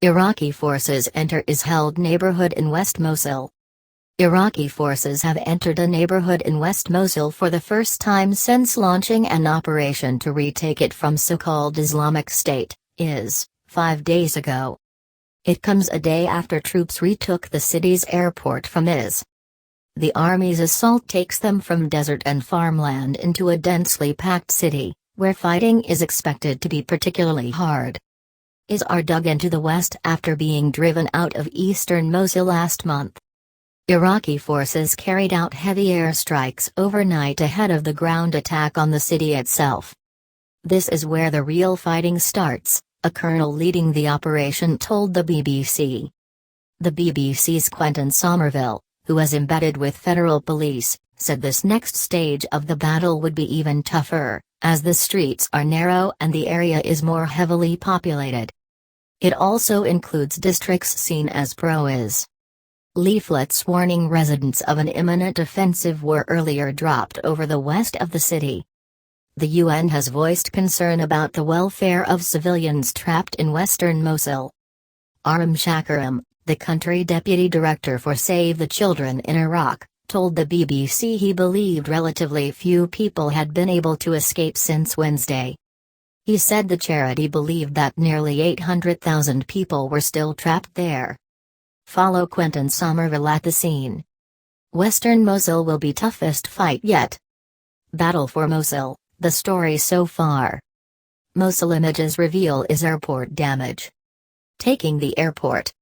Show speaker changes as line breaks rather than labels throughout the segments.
Iraqi forces enter Is-held neighborhood in West Mosul. Iraqi forces have entered a neighborhood in West Mosul for the first time since launching an operation to retake it from so-called Islamic State, 5 days ago. It comes a day after troops retook the city's airport from Is. The army's assault takes them from desert and farmland into a densely packed city, where fighting is expected to be particularly hard. Is are dug into the west after being driven out of eastern Mosul last month. Iraqi forces carried out heavy airstrikes overnight ahead of the ground attack on the city itself. "This is where the real fighting starts," a colonel leading the operation told the BBC. The BBC's Quentin Sommerville, who is embedded with federal police, said this next stage of the battle would be even tougher, as the streets are narrow and the area is more heavily populated. It also includes districts seen as pro-Is. Leaflets warning residents of an imminent offensive were earlier dropped over the west of the city. The UN has voiced concern about the welfare of civilians trapped in western Mosul. Aram Shakaram, the country deputy director for Save the Children in Iraq, told the BBC he believed relatively few people had been able to escape since Wednesday. He said the charity believed that nearly 800,000 people were still trapped there. Follow Quentin Sommerville at the scene. Western Mosul will be toughest fight yet. Battle for Mosul, the story so far. Mosul images reveal Is airport damage. Taking the airport.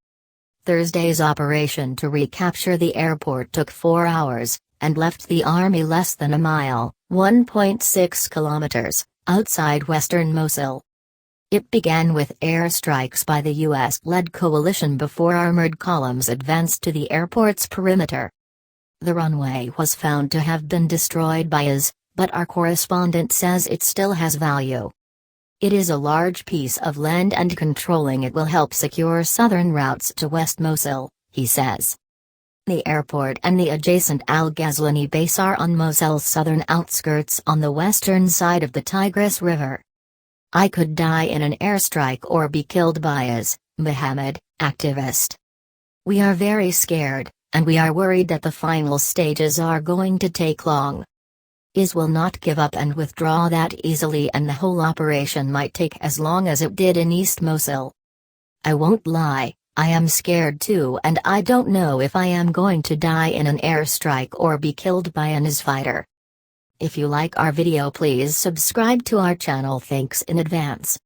Thursday's operation to recapture the airport took 4 hours, and left the army less than a mile, 1.6 kilometers, outside western Mosul. It began with airstrikes by the US-led coalition before armored columns advanced to the airport's perimeter. The runway was found to have been destroyed by Is, but our correspondent says it still has value. It is a large piece of land and controlling it will help secure southern routes to West Mosul, he says. The airport and the adjacent Al-Ghazlani base are on Mosul's southern outskirts on the western side of the Tigris River. "I could die in an airstrike or be killed by Is," Mohammed, activist. "We are very scared, and we are worried that the final stages are going to take long. Is will not give up and withdraw that easily, and the whole operation might take as long as it did in East Mosul. I won't lie, I am scared too, and I don't know if I am going to die in an airstrike or be killed by an Is fighter." If you like our video, please subscribe to our channel. Thanks in advance.